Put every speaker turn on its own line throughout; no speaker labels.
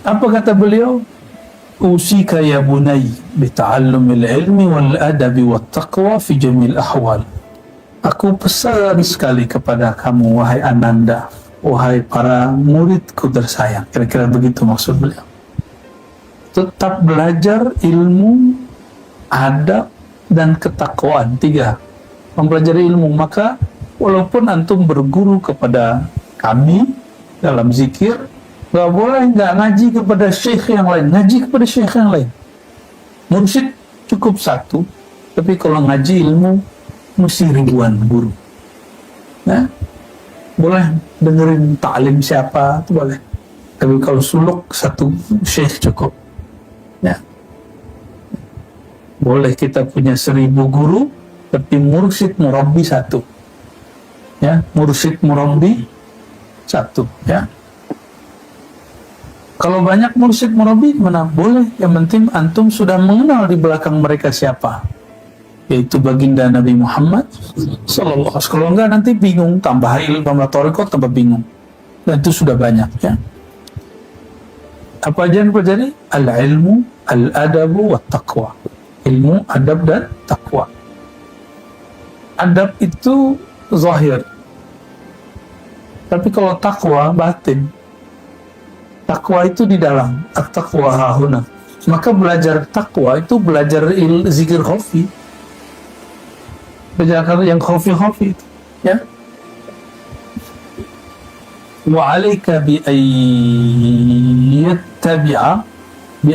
Apa kata beliau? Usika ya bunay bita'allumil ilmi wal adabi wat taqwa fi jamil ahwal. Aku pesan sekali kepada kamu, wahai Ananda, wahai para muridku tersayang. Kira-kira begitu maksud beliau. Tetap belajar ilmu, adab, dan ketakwaan. 3. Mempelajari ilmu. Maka walaupun antum berguru kepada kami dalam zikir, gak boleh gak ngaji kepada syekh yang lain. Ngaji kepada syekh yang lain. Mursyid cukup 1, tapi kalau ngaji ilmu mesti ribuan guru. Nah, boleh dengerin ta'lim siapa, itu boleh. Tapi kalau suluk 1 syekh cukup. Ya. Boleh kita punya 1000 guru, tapi mursyid murabbi 1. Ya, mursyid murabbi 1. Ya. Kalau banyak mursyid murabbi, mana boleh. Yang penting antum sudah mengenal di belakang mereka siapa, yaitu baginda Nabi Muhammad sallallahu alaihi wasallam. Kalau enggak nanti bingung, tambah ilmu, tambah thariqat, tambah bingung. Dan itu sudah banyak, ya. Apa aja yang pelajari? Al-ilmu, al-adabu, wat taqwa. Ilmu, adab, dan takwa. Adab itu zahir, tapi kalau takwa batin. Takwa itu di dalam. At-taqwa hahuna. Maka belajar takwa itu belajar zikir khafi. Belajar yang khafi itu, ya. Wa 'alaika bi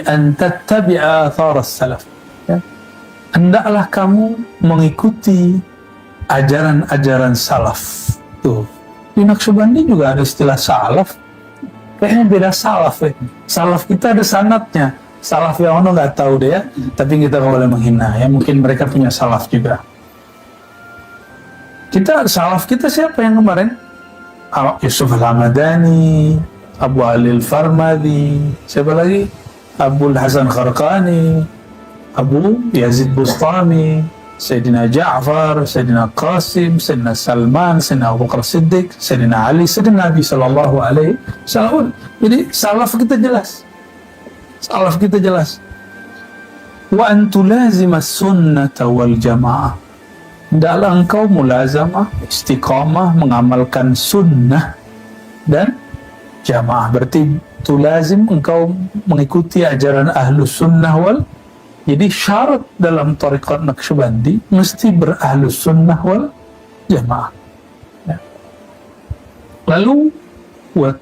an tattabi'a athar as-salaf. Ya. Hendaklah kamu mengikuti ajaran-ajaran salaf. Tuh. Di Naqsyabandi juga ada istilah salaf. Kayaknya beda salaf, ya. Salaf kita ada sanadnya. Salaf yang ono nggak tahu deh, ya. Tapi kita nggak boleh menghina, ya. Mungkin mereka punya salaf juga. Salaf kita siapa yang kemarin? Yusuf Al-Hamadani, Abu Ali Al-Farmadi, siapa lagi? Abu Hasan Kharqani, Abu Yazid Bustami, Sayyidina Ja'far, Sayyidina Qasim, Sayyidina Salman, Sayyidina Abu Bakar Siddiq, Sayyidina Ali, Sayyidina Nabi sallallahu alaihi wasallam. Jadi salaf kita jelas. Salaf kita jelas. Wa an tulazima sunnata wal jamaah. Hendaklah engkau mulazamah, istiqamah, mengamalkan sunnah dan jamaah. Berarti tulazim, engkau mengikuti ajaran ahlus sunnah wal. Jadi syarat dalam thariqat Naqsyabandi mesti berahlus sunnah wal jamaah. Ya. Lalu wa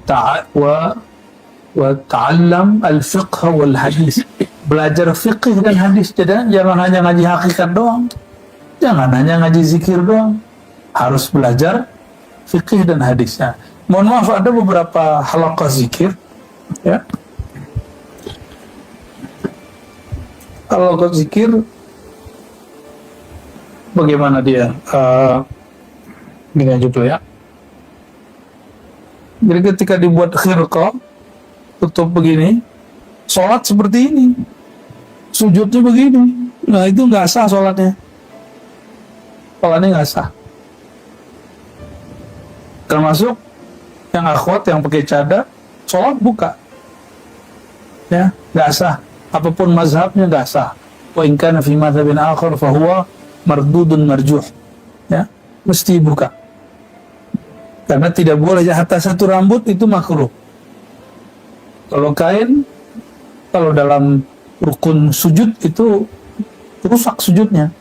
ta'allam al-fiqh wal hadis. Belajar fiqh dan hadis. Jadi jangan hanya ngaji hakikat doang. Jangan hanya ngaji zikir doang, harus belajar fikih dan hadisnya. Mohon maaf, ada beberapa halaqah zikir, ya. Halaqah zikir, bagaimana dia? Ini aja dulu, ya. Jadi ketika dibuat khirqah, tutup begini, sholat seperti ini, sujudnya begini. Nah itu nggak sah sholatnya. Sholatnya nggak sah. Termasuk yang akhwat yang pakai cadar, sholat buka, ya nggak sah. Apapun mazhabnya nggak sah. Wa in kana fi madzhabin akhar fa huwa mardudun marjuh. Ya, mesti buka. Karena tidak boleh atas 1 rambut itu makruh. Kalau kain, kalau dalam rukun sujud itu rusak sujudnya.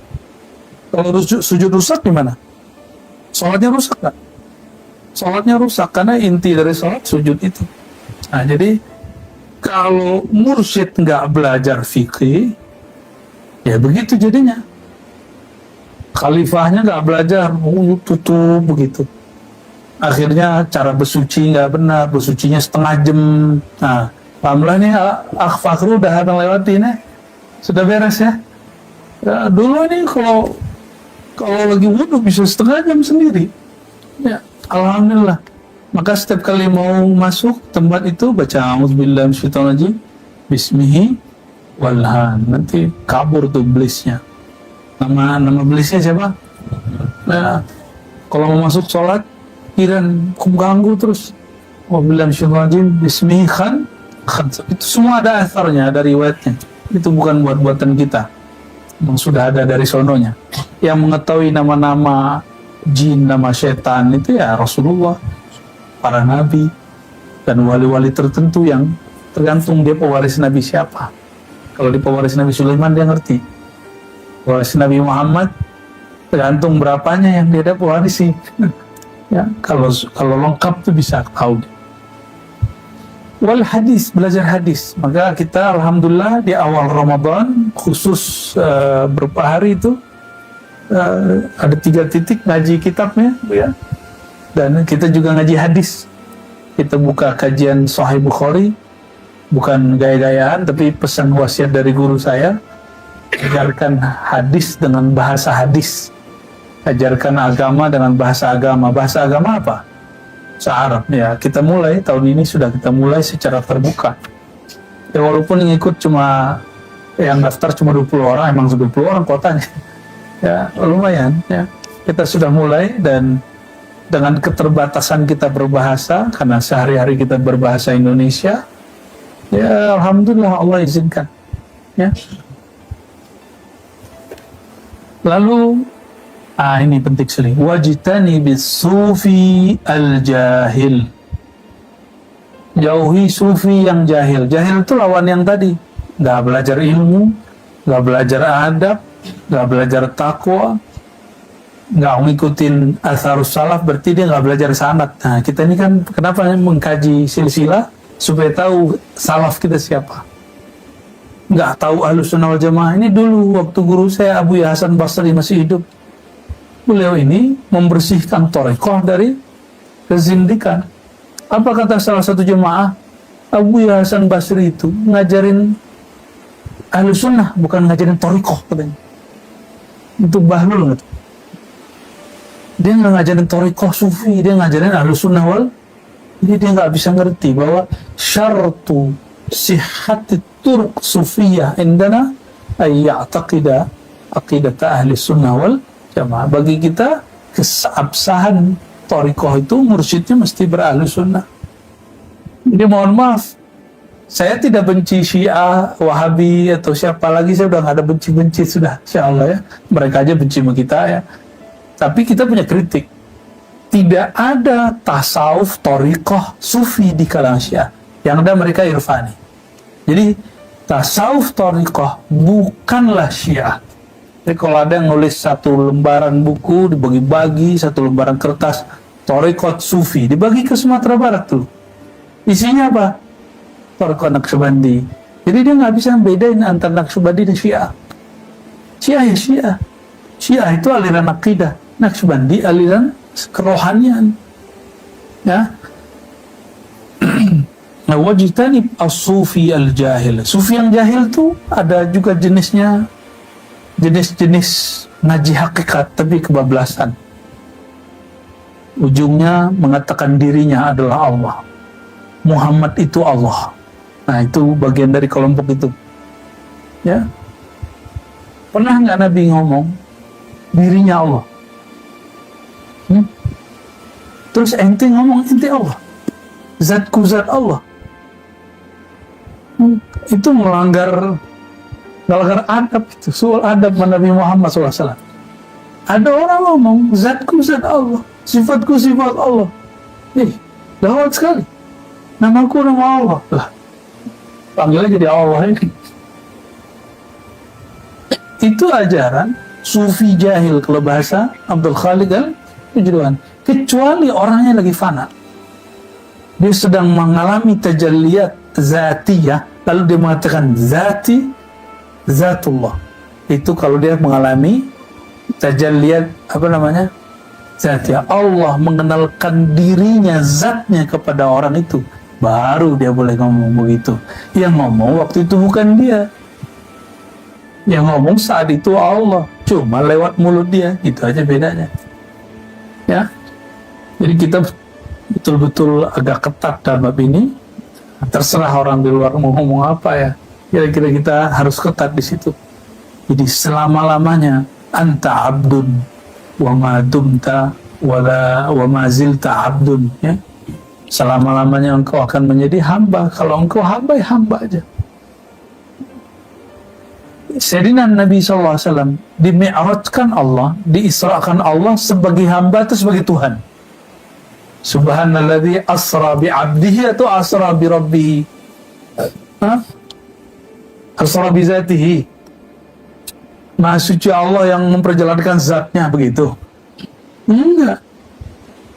Kalau sujud rusak gimana? Sholatnya rusak kan? Sholatnya rusak karena inti dari sholat sujud itu. Nah jadi kalau mursyid nggak belajar fikih, ya begitu jadinya. Khalifahnya nggak belajar, tutup begitu. Akhirnya cara bersuci nggak benar, bersucinya setengah jam. Nah, alhamdulillah nih Akh Fakhru udah melewati nih, sudah beres ya. Dulu nih kalau lagi wudhu bisa setengah jam sendiri, ya alhamdulillah. Maka setiap kali mau masuk tempat itu baca a'udzubillahi minasyaitonirrajim, bismihi walhan, nanti kabur tuh iblisnya. Nama iblisnya siapa? Nah, kalau mau masuk sholat kiran ganggu terus, a'udzubillahi minasyaitonirrajim, bismihi khan Khansab. Itu semua ada asarnya, ada riwayatnya. Itu bukan buat-buatan kita. Memang sudah ada dari sononya. Yang mengetahui nama-nama jin, nama setan itu ya Rasulullah, para nabi, dan wali-wali tertentu yang tergantung dia pewaris Nabi siapa. Kalau di pewaris Nabi Sulaiman dia ngerti. Pewaris Nabi Muhammad tergantung berapanya yang dia ada pewarisi. Ya, kalau lengkap tuh bisa tahu. Wal hadis, belajar hadis. Maka kita alhamdulillah di awal Ramadan khusus beberapa hari itu ada 3 titik ngaji kitabnya, ya. Dan kita juga ngaji hadis. Kita buka kajian Sahih Bukhari, bukan gaya-gayaan, tapi pesan wasiat dari guru saya, ajarkan hadis dengan bahasa hadis, ajarkan agama dengan bahasa agama. Bahasa agama apa? Bahasa Arab. Ya, kita mulai tahun ini sudah kita mulai secara terbuka. Ya, walaupun yang ikut cuma yang daftar cuma 20 orang, emang 20 orang kotanya. Ya, lumayan. Ya, kita sudah mulai, dan dengan keterbatasan kita berbahasa, karena sehari-hari kita berbahasa Indonesia, ya alhamdulillah Allah izinkan. Ya. Lalu ini penting sekali. Wajtani bis-sufi al-jahil. Jauhi sufi yang jahil. Jahil itu lawan yang tadi. Nggak belajar ilmu, nggak belajar adab, nggak belajar takwa, nggak ngikutin asharus salaf, berarti dia nggak belajar sanad. Nah, kita ini kan kenapa mengkaji silsilah? Supaya tahu salaf kita siapa. Nggak tahu Ahlussunnah wal Jamaah. Ini dulu waktu guru saya Abu Hasan Basri masih hidup, beliau ini membersihkan thariqah dari kezindikan. Apa kata salah satu jemaah? Abu Hasan Basri itu ngajarin Ahlussunnah, bukan ngajarin thariqah, katanya. Itu bahlul gitu. Dia nggak ngajarin thariqah sufi, dia ngajarin Ahlussunnah wal. Jadi dia nggak bisa ngerti bahwa syartu sihhati turuq sufiyah indana ay ya'taqida aqidata ahli sunnah wal jamaah. Bagi kita keabsahan thariqah itu mursyidnya mesti berahli sunnah. Jadi mohon maaf, saya tidak benci Syiah, Wahabi atau siapa lagi, saya udah nggak ada benci-benci sudah, insyaallah ya. Mereka aja benci sama kita ya. Tapi kita punya kritik. Tidak ada tasawuf, thariqah, sufi di kalangan Syiah. Yang ada mereka irfani. Jadi tasawuf, thariqah bukanlah Syiah. Jadi kalau ada yang nulis satu lembaran buku dibagi-bagi, satu lembaran kertas thariqat sufi dibagi ke Sumatera Barat tuh, isinya apa? Thariqat Naqsyabandi. Jadi dia nggak bisa bedain antara Naqsyabandi dan Syiah. Syiah ya Syiah. Syiah itu aliran akidah, Naqsyabandi aliran kerohanian. Ya. Nah, wajtani as-sufi al-jahil. Sufi yang jahil tuh ada juga jenisnya, jenis-jenis ngaji hakikat tapi kebablasan. Ujungnya mengatakan dirinya adalah Allah, Muhammad itu Allah. Nah, itu bagian dari kelompok itu. Ya. Pernah nggak Nabi ngomong dirinya Allah? Terus ente ngomong ente Allah, zatku zat Allah. Itu melanggar adab, itu soal adab Nabi Muhammad SAW. Ada orang ngomong zatku zat Allah, sifatku sifat Allah. Gawat sekali. Namaku nama Allah lah, panggilnya jadi Allah ini. Itu ajaran sufi jahil kalau bahasa Abdul Khalik Al-Jurwan. Kecuali orangnya lagi fana, dia sedang mengalami tajalliyat zatiyah, lalu dia mengatakan zati, zatullah. Itu kalau dia mengalami tajalliyat zatiyah, Allah mengenalkan dirinya, zatnya kepada orang itu, baru dia boleh ngomong begitu. Yang ngomong waktu itu bukan dia, yang ngomong saat itu Allah, cuma lewat mulut dia, itu aja bedanya. Ya. Jadi kita betul-betul agak ketat dalam bab ini. Terserah orang di luar mau ngomong apa ya. Kira-kira kita harus ketat di situ. Jadi selama-lamanya anta abdun wa ma dumta wa ma zilta abdun, ya. Selama-lamanya engkau akan menjadi hamba. Kalau engkau hamba, ya hamba aja. Sayyidina Nabi SAW dimi'rajkan Allah, diisrakan Allah sebagai hamba atau sebagai Tuhan. Subhanalladzi asra bi'abdihi atau asra bi rabbihi? Asra bi zatihi. Maha suci Allah yang memperjalankan zatnya, begitu? Enggak.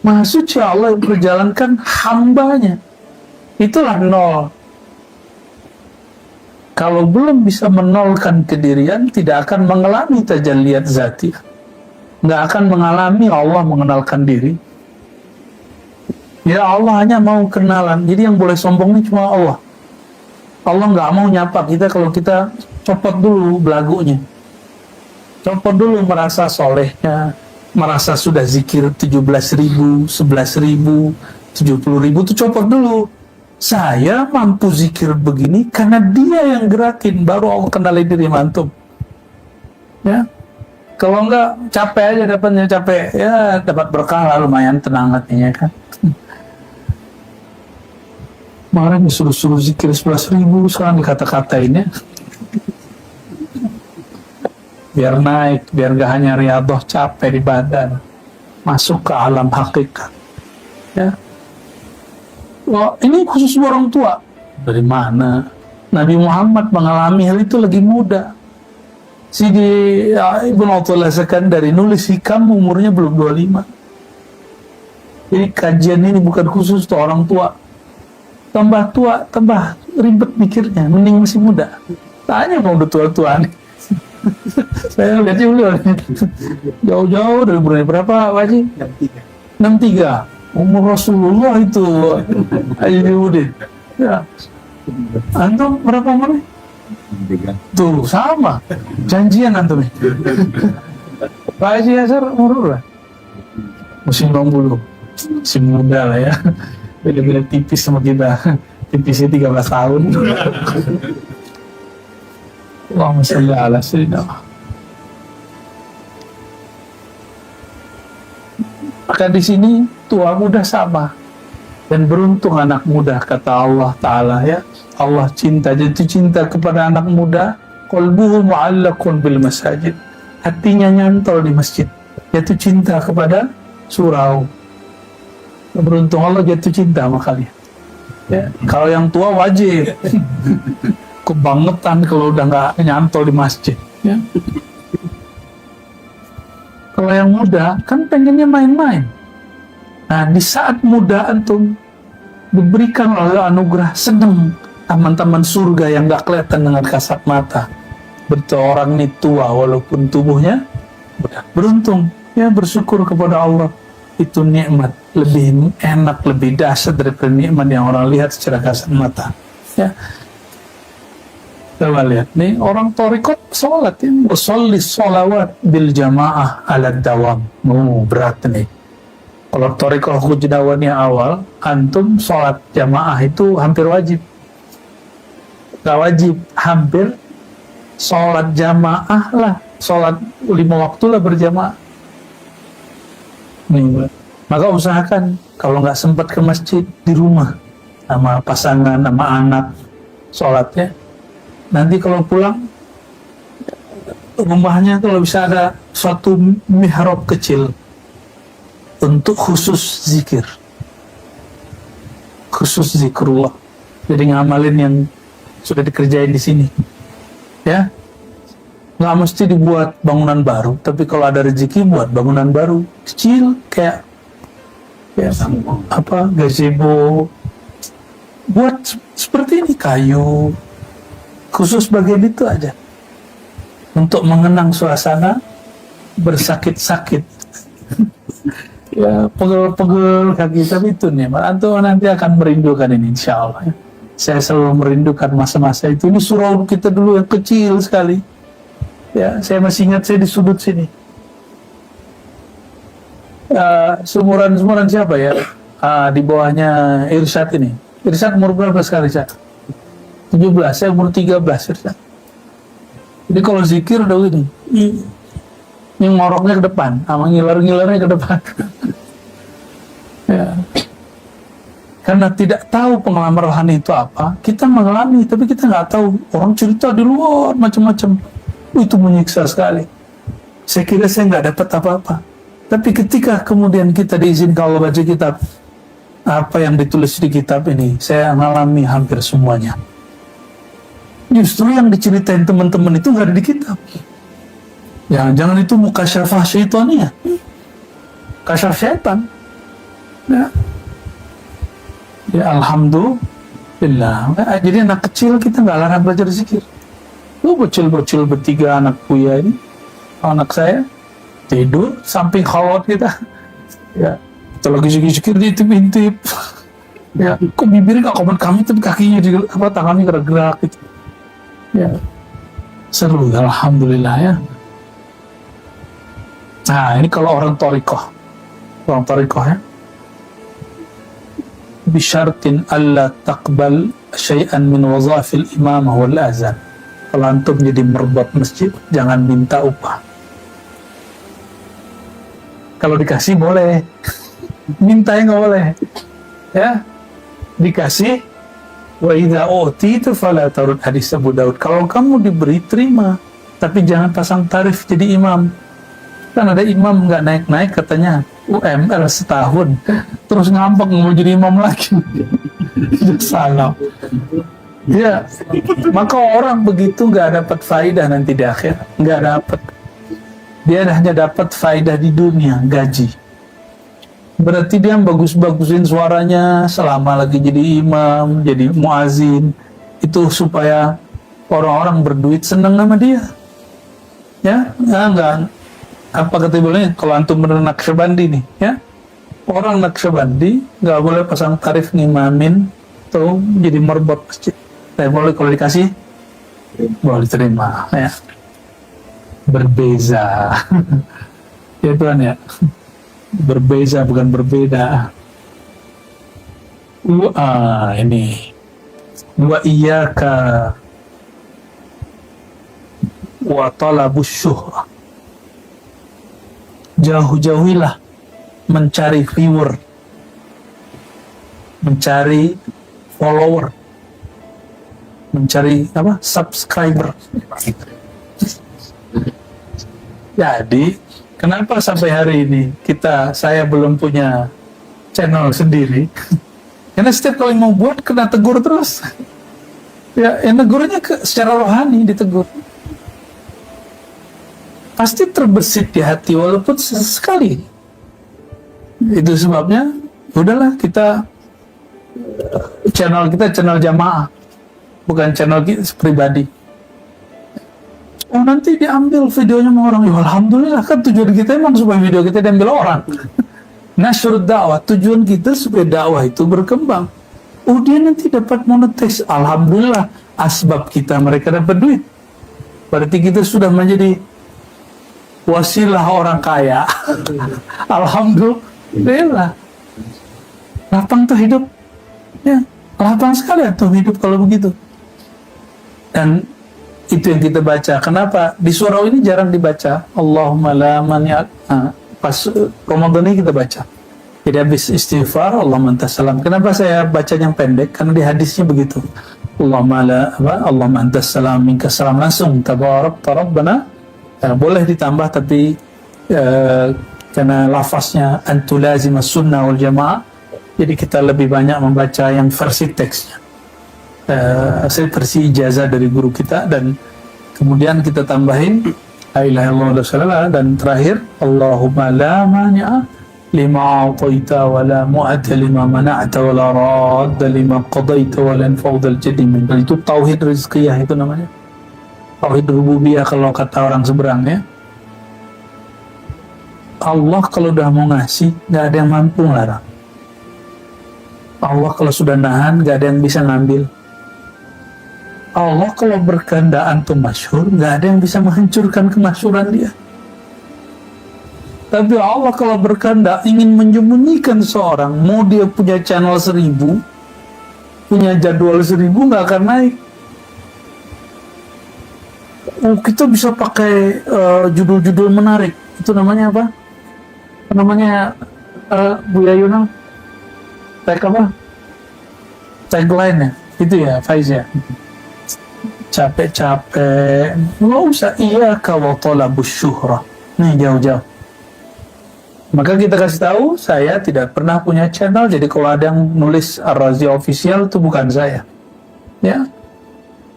Maha suci Allah yang memperjalankan hambanya. Itulah nol. Kalau belum bisa menolkan kedirian, tidak akan mengalami tajalliyat zati. Nggak akan mengalami Allah mengenalkan diri. Ya Allah hanya mau kenalan. Jadi yang boleh sombong ini cuma Allah. Allah nggak mau nyapa kita kalau kita copot dulu belagunya. Copot dulu merasa solehnya, merasa sudah zikir 17.000, 11.000, 70.000, itu copot dulu. Saya mampu zikir begini karena dia yang gerakin, baru Allah kenali diri mantum. Ya, kalau enggak capek aja dapatnya, capek ya dapat berkah lah, lumayan tenang hatinya kan. Kemarin disuruh-suruh zikir 11.000, sekarang dikata-katain ya. Biar naik, biar gak hanya riadoh capek di badan, masuk ke alam hakikat. Ya. Wah, ini khusus orang tua. Dari mana? Nabi Muhammad mengalami hal itu lagi muda. Sidi Ibn Atullah Sekandari nulis hikam umurnya belum 25. Jadi kajian ini bukan khusus untuk orang tua. Tambah tua, tambah ribet mikirnya. Mending masih muda. Tanya mau udah tua-tua nih. Saya lihat dulu. Jauh-jauh dari umurnya berapa, Pak Haji? 63. Umur Rasulullah itu Haji Udin. Ya. Antum berapa umurnya? 3. Tuh sama. Janjian antum. Pak Haji Asar umur berapa? Musim 60. Masih muda lah ya. Beda-beda tipis sama kita. Tipisnya 13 tahun. Allahumma shalli ala sayyidina. Maka di sini tua muda sama, dan beruntung anak muda, kata Allah Ta'ala ya. Allah cinta, jatuh cinta kepada anak muda. Qalbuhu mu'allaqun bil masajid, hatinya nyantol di masjid, jatuh cinta kepada surau. Beruntung Allah jatuh cinta sama kalian ya. Kalau yang tua wajib kebangetan kalau udah nggak nyantol di masjid ya. Kalau yang muda kan pengennya main-main. Nah, di saat muda antum diberikan oleh anugerah, seneng taman-taman surga yang nggak kelihatan dengan kasat mata. Betul, orang ini tua walaupun tubuhnya muda. Beruntung ya, bersyukur kepada Allah. Itu nikmat lebih enak, lebih dahsyat daripada nikmat yang orang lihat secara kasat mata ya. Coba lihat nih, orang torikot sholat ya, usolli sholawat bil jamaah ala dawam. Berat nih. Kalau torikot Khujdawaniyah awal, antum sholat jamaah itu hampir wajib. Gak wajib, hampir sholat jamaah lah, sholat 5 waktu lah berjamaah. Nih, maka usahakan kalau nggak sempat ke masjid, di rumah sama pasangan, sama anak sholatnya. Nanti kalau pulang, rumahnya kalau bisa ada suatu mihrab kecil untuk khusus zikir, khusus zikrullah. Jadi ngamalin yang sudah dikerjain di sini ya. Nggak mesti dibuat bangunan baru, tapi kalau ada rezeki buat bangunan baru kecil kayak apa, gazebo, buat seperti ini, kayu khusus bagian itu aja untuk mengenang suasana bersakit-sakit ya, pegel-pegel kaki. Tapi itu nih, antum nanti akan merindukan ini insya Allah ya. Saya selalu merindukan masa-masa itu. Ini surau kita dulu yang kecil sekali ya. Saya masih ingat saya di sudut sini. Sumuran siapa ya? Di bawahnya Irsyad ini. Irsyad umur berapa sekali, Irsyad? 17, saya umur 13, Irsyad. Jadi kalau zikir udah gini, ini ngoroknya ke depan, sama ngiler-ngilernya ke depan. Ya. Karena tidak tahu pengalaman rohani itu apa, kita mengalami, tapi kita nggak tahu. Orang cerita di luar macam-macam, itu menyiksa sekali. Saya kira saya nggak dapat apa-apa. Tapi ketika kemudian kita diizinkan Allah baca kitab, apa yang ditulis di kitab ini, saya mengalami hampir semuanya. Justru yang diceritain teman-teman itu nggak ada di kitab. Jangan-jangan itu mukasyafah syaitaniyah, kasyaf syaitan. Ya alhamdulillah. Jadi anak kecil kita nggak larang belajar zikir. Lu bocil-bocil bertiga anak Buya ini, anak saya tidur samping khalwat kita. Ya, kita lagi zikir diintip-intip. Ya, kok bibirnya nggak komen kami, tapi kakinya di tangannya gerak-gerak gitu. Ya, seru. Alhamdulillah ya. Nah, ini kalau orang thariqah ya. Bisyartin alla taqbal syai'an min wazafil imamah wal azan. Kalau antum jadi merbot masjid, jangan minta upah. Kalau dikasih boleh, minta yang nggak boleh. Ya, dikasih. Wa idza utitu fala tarud, hadis Abu Daud. Kalau kamu diberi, terima, tapi jangan pasang tarif jadi imam. Kan ada imam nggak naik-naik katanya UMR setahun, terus ngambek mau jadi imam lagi. Salah. Ya, maka orang begitu nggak dapat faidah nanti di akhir, nggak dapat. Dia hanya dapat faidah di dunia, gaji. Berarti dia bagus-bagusin suaranya selama lagi jadi imam, jadi muazin, itu supaya orang-orang berduit senang sama dia. Ya, enggak. Apa kata ibunya, kalau antum bener Naqsyabandi nih, ya, orang Naqsyabandi nggak boleh pasang tarif ngimamin atau jadi merbot masjid. Saya boleh kalau dikasih, boleh diterima, ya. Berbeza, ya Tuhan ya, berbeza bukan berbeda. Ini wa iyyaka wa talabus syuhrah. Jauh-jauhilah mencari viewer, mencari follower, mencari apa? Subscriber. Jadi, kenapa sampai hari ini saya belum punya channel sendiri? Karena setiap kali mau buat kena tegur terus. Ya, negurnya secara rohani ditegur. Pasti terbesit di hati walaupun sesekali. Itu sebabnya udahlah kita channel jamaah, bukan channel kita pribadi. Oh nanti diambil videonya sama orang. Ya alhamdulillah, kan tujuan kita emang supaya video kita diambil orang. Nasyrud dakwah, tujuan kita supaya dakwah itu berkembang. Oh dia nanti dapat monetis, alhamdulillah. Asbab kita mereka dapat duit. Berarti kita sudah menjadi wasilah orang kaya. Alhamdulillah. Lapang tuh hidup. Ya, lapang sekali tuh hidup kalau begitu. Dan itu yang kita baca. Kenapa? Di surau ini jarang dibaca. Allahumma la mani'a. Pas Ramadan ini kita baca. Jadi habis istighfar, Allahumma antas salam. Kenapa saya baca yang pendek? Karena di hadisnya begitu. Allahumma antas salam minkas salam, langsung tabarak rabbana. Boleh ditambah tapi karena lafaznya antulazim as-sunnah wal jamaah, jadi kita lebih banyak membaca yang versi teksnya. Saya versi ijazah dari guru kita, dan kemudian kita tambahin la ilaha illallah, dan terakhir Allahumma la mani'a lima a'taita wa la mu'ata lima mana'ta wa la radda lima qadaita wa la yanfa'udal jadi min. Itu tauhid rizqiyah, itu namanya tauhid rububiyah kalau kata orang seberang ya. Allah kalau udah mau ngasih, nggak ada yang mampu ngelarang. Allah kalau sudah nahan, nggak ada yang bisa ngambil. Allah kalau berkehendak antum masyhur, nggak ada yang bisa menghancurkan kemasyhuran dia. Tapi Allah kalau berkehendak ingin menyembunyikan seorang, mau dia punya channel 1000, punya jadwal 1000, nggak akan naik. Kita bisa pakai judul-judul menarik. Itu namanya apa? Namanya Bu Yayuna? Tag apa? tagline-nya itu ya Faiz ya, capek-capek nggak usah iya wa talabus syuhrah, nih jauh-jauh. Maka kita kasih tahu, saya tidak pernah punya channel, jadi kalau ada yang nulis Ar-Razi Official itu bukan saya. Ya,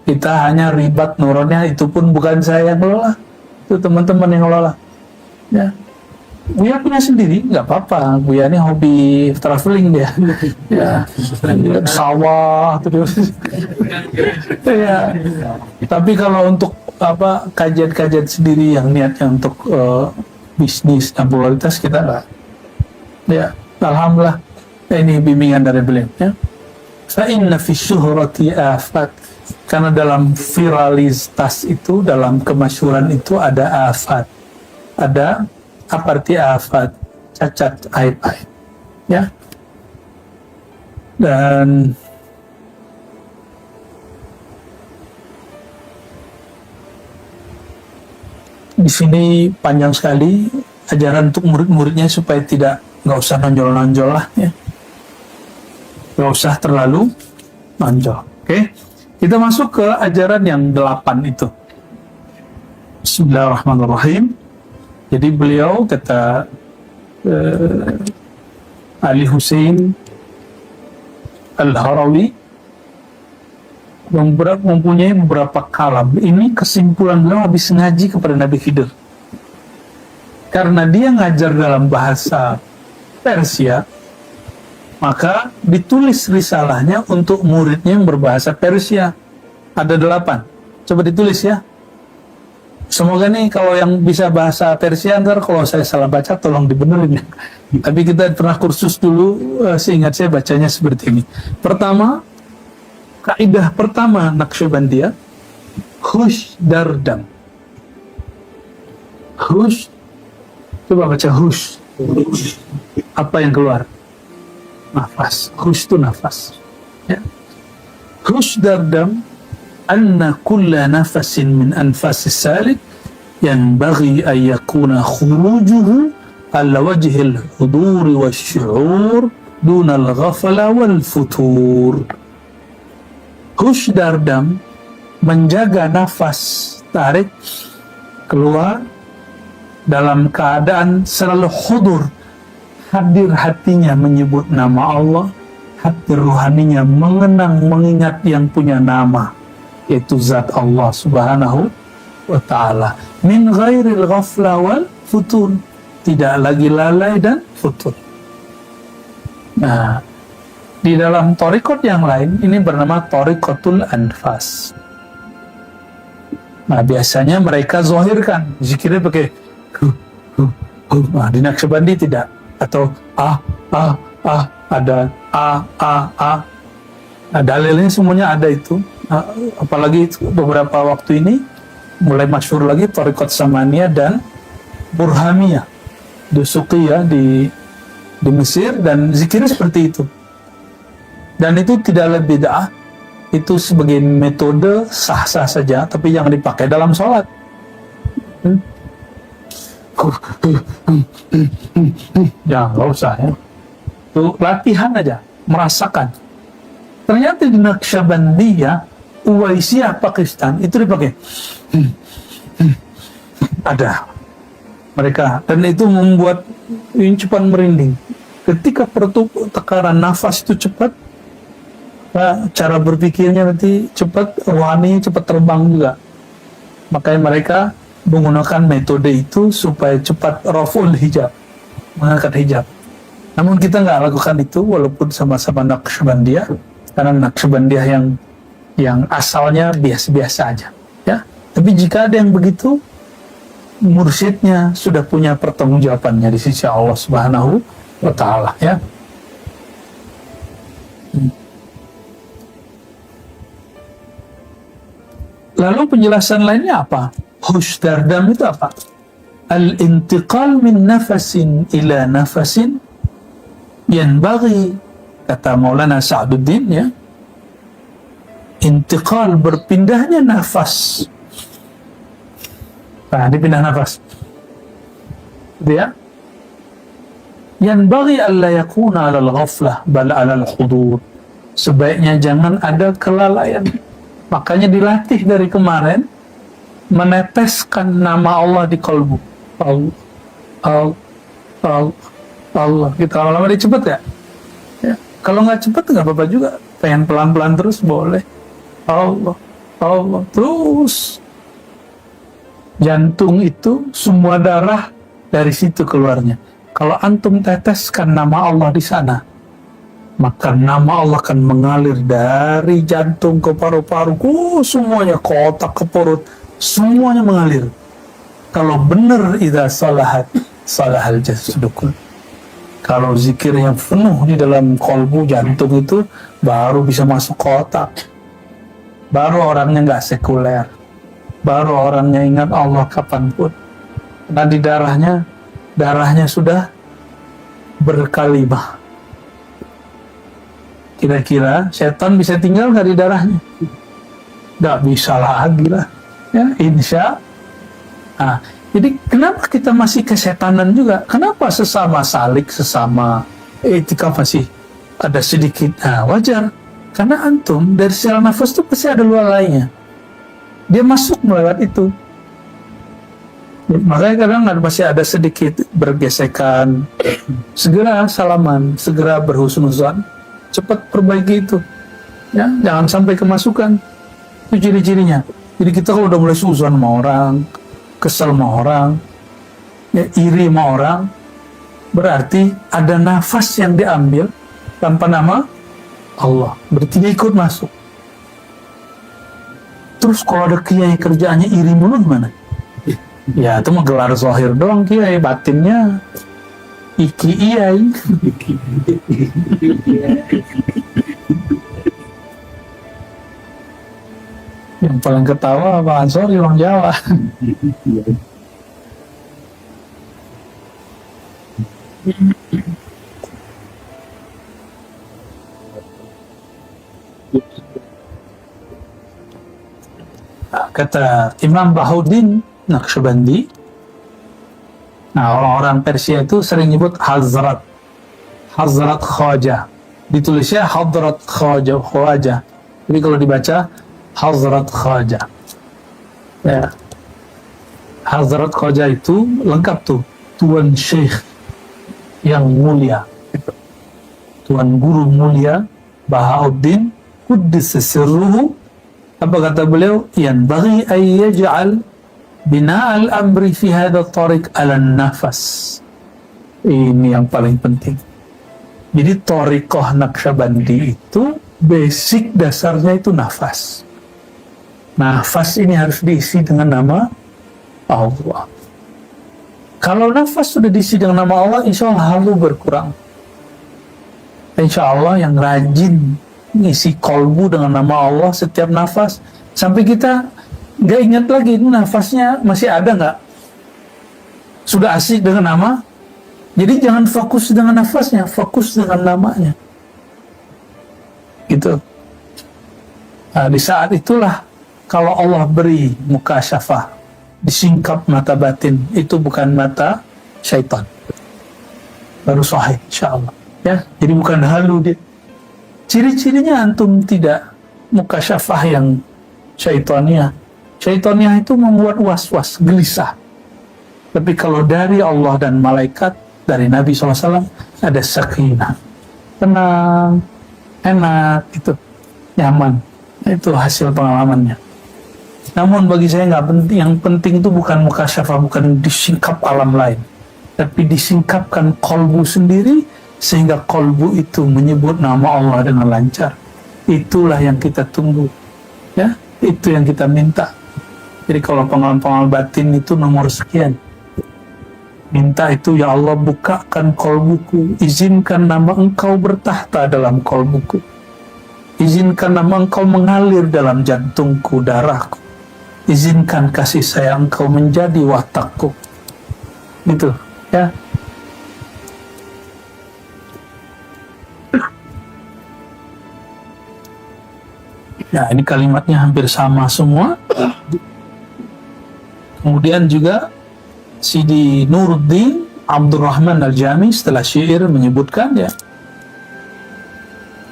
kita hanya ribat nuronnya, itu pun bukan saya yang kelola, itu teman-teman yang kelola. Ya, Buya punya sendiri, nggak apa-apa. Buya ini hobi traveling dia, ya, sawah terus. Ya, tapi kalau untuk apa kajian-kajian sendiri yang niatnya untuk bisnis dan popularitas kita nggak. Ya, alhamdulillah ini bimbingan dari beliau. Ya. Fa inna fi syuhrati afat, karena dalam viralitas itu, dalam kemasyhuran itu ada afat, ada apa arti afat? Cacat, aib-aib. Ya. Dan di sini panjang sekali ajaran untuk murid-muridnya supaya nggak usah nonjol-nonjol lah ya, nggak usah terlalu nonjol. Oke, kita masuk ke ajaran yang 8 itu. Bismillahirrahmanirrahim. Jadi beliau kata Ali Hussein Al-Harawi mempunyai beberapa kalam. Ini kesimpulan beliau habis ngaji kepada Nabi Khidir. Karena dia ngajar dalam bahasa Persia, maka ditulis risalahnya untuk muridnya yang berbahasa Persia. Ada 8. Coba ditulis ya. Semoga nih kalau yang bisa bahasa Persia, ntar kalau saya salah baca tolong dibenerin ya. Tapi kita pernah kursus dulu, seingat saya bacanya seperti ini. Pertama, kaidah pertama Naqsyabandiyah, hush dardam. Hush, coba baca hush. Apa yang keluar? Nafas. Hush itu nafas. Ya. Hush dardam, anna kulla nafasin min anfasis salik yanbaghi an yakuna khurujuhu ala wajhil huduri wasyu'ur dunal ghafala wal futur. Hush dardam, menjaga nafas, tarik, keluar dalam keadaan selalu hudur, hadir hatinya menyebut nama Allah, hati ruhaninya mengenang, mengingat yang punya nama, yaitu zat Allah subhanahu wa ta'ala. Min ghairil ghafla wal futur, tidak lagi lalai dan futur. Nah, di dalam thariqat yang lain, ini bernama thariqatul anfas. Nah, biasanya mereka zahirkan, zikirnya pakai nah, di Naqsyabandi tidak. Atau ada nah, dalilnya semuanya ada itu. Nah, apalagi beberapa waktu ini mulai masyhur lagi thariqat Samaniyah dan Burhamiyah, Dusuqiyah di Mesir, dan zikirnya seperti itu. Dan itu tidaklah bid'ah, itu sebagai metode sah-sah saja, tapi jangan dipakai dalam sholat. Ya nggak usah ya, itu latihan aja, merasakan. Ternyata di Naqsyabandiyah, Uwaisiyah Pakistan itu dipakai. Ada mereka, dan itu membuat ini cepat merinding. Ketika tekaran nafas itu cepat, nah, cara berpikirnya nanti cepat, rohani cepat terbang juga. Makanya mereka menggunakan metode itu supaya cepat raful hijab, mengangkat hijab. Namun kita nggak lakukan itu walaupun sama-sama Naqsyabandiyah, karena Naqsyabandiyah yang asalnya biasa-biasa aja. Ya, tapi jika ada yang begitu, mursyidnya sudah punya pertanggungjawabannya di sisi Allah Subhanahu wa Ta'ala. Ya. Lalu penjelasan lainnya apa? Hush dardam itu apa? Al-intiqal min nafasin ila nafasin yanbaghi, kata Maulana Sa'duddin ya. Intiqal, berpindahnya nafas. Nah, dipindah nafas. Dia yanbaghi alla yakuna 'ala al-ghaflah bal 'ala al-hudur. Sebaiknya jangan ada kelalaian. Makanya dilatih dari kemarin meneteskan nama Allah di kalbu. Allah, Allah, Allah, Allah. Gitu lama-lama dia cepet ya? Ya. Kalau nggak cepet nggak apa-apa juga. Pengen pelan-pelan terus boleh. Allah, Allah. Terus jantung itu semua darah dari situ keluarnya. Kalau antum teteskan nama Allah di sana, maka nama Allah akan mengalir dari jantung ke paru-paru, semuanya ke otak, ke perut, semuanya mengalir. Kalau benar idza salahat salahal jasadu kullu. Kalau zikir yang penuh di dalam kolbu jantung itu baru bisa masuk ke otak. Baru orangnya nggak sekuler. Baru orangnya ingat Allah kapanpun. Nah di darahnya sudah berkalimah. Kira-kira setan bisa tinggal nggak di darahnya? Nggak bisa lagi lah. Ya, insya. Nah, jadi kenapa kita masih kesetanan juga? Kenapa sesama salik, sesama etika masih ada sedikit? Nah, wajar. Karena antum dari sel nafas itu pasti ada luar lainnya. Dia masuk melewat itu. Makanya kadang masih ada sedikit bergesekan. Segera salaman, segera berhusnuzan, cepat perbaiki itu. Ya, jangan sampai kemasukan. Itu ciri-cirinya. Jadi kita kalau udah mulai suzon sama orang, kesel sama orang, ya, iri sama orang, berarti ada nafas yang diambil tanpa nama Allah. Berarti dia ikut masuk. Terus kalau ada kiai kerjaannya iri mulu gimana? Ya itu mah gelar zahir doang, kiai batinnya iki iyai. Yang paling ketawa Pak Ansori orang Jawa. Kata Imam Bahuddin Naqsyabandi, nah orang-orang Persia itu sering nyebut Hazrat Khwaja, ditulisnya Hadrat Khwaja. Jadi kalau dibaca Hazrat Khwaja, ya. Hazrat Khwaja itu lengkap tuh, Tuan Syekh yang mulia, Tuan Guru mulia Bahauddin Quddis sirruhu. Apa kata beliau? Yanbaghi an yaj'al bina al-amri fi hadha tariq ala nafas. Ini yang paling penting. Jadi thariqah Naqsyabandi itu basic dasarnya itu nafas. Nafas ini harus diisi dengan nama Allah. Kalau nafas sudah diisi dengan nama Allah, insya Allah halu berkurang. Insya Allah yang rajin ngisi kolbu dengan nama Allah setiap nafas, sampai kita nggak ingat lagi itu nafasnya masih ada nggak, sudah asik dengan nama. Jadi jangan fokus dengan nafasnya, fokus dengan namanya gitu. Nah, di saat itulah kalau Allah beri mukasyafah, disingkap mata batin, itu bukan mata syaitan, baru sahih insyaallah ya. Jadi bukan halu dia. Ciri-cirinya antum tidak mukasyafah yang syaitania. Syaitania itu membuat was-was, gelisah. Tapi kalau dari Allah dan malaikat, dari Nabi SAW, ada sakinah, tenang, enak, itu nyaman. Itu hasil pengalamannya. Namun bagi saya nggak penting. Yang penting itu bukan mukasyafah, bukan disingkap alam lain, tapi disingkapkan kolbu sendiri, sehingga kolbu itu menyebut nama Allah dengan lancar. Itulah yang kita tunggu, ya. Itu yang kita minta. Jadi kalau pengalaman batin itu nomor sekian, minta itu, ya Allah bukakan kolbuku, izinkan nama Engkau bertahta dalam kolbuku, izinkan nama Engkau mengalir dalam jantungku, darahku, izinkan kasih sayang Engkau menjadi watakku. Gitu, ya. Ya, ini kalimatnya hampir sama semua. Kemudian juga Sidi Nuruddin Abdurrahman Al-Jami setelah syair menyebutkan, ya,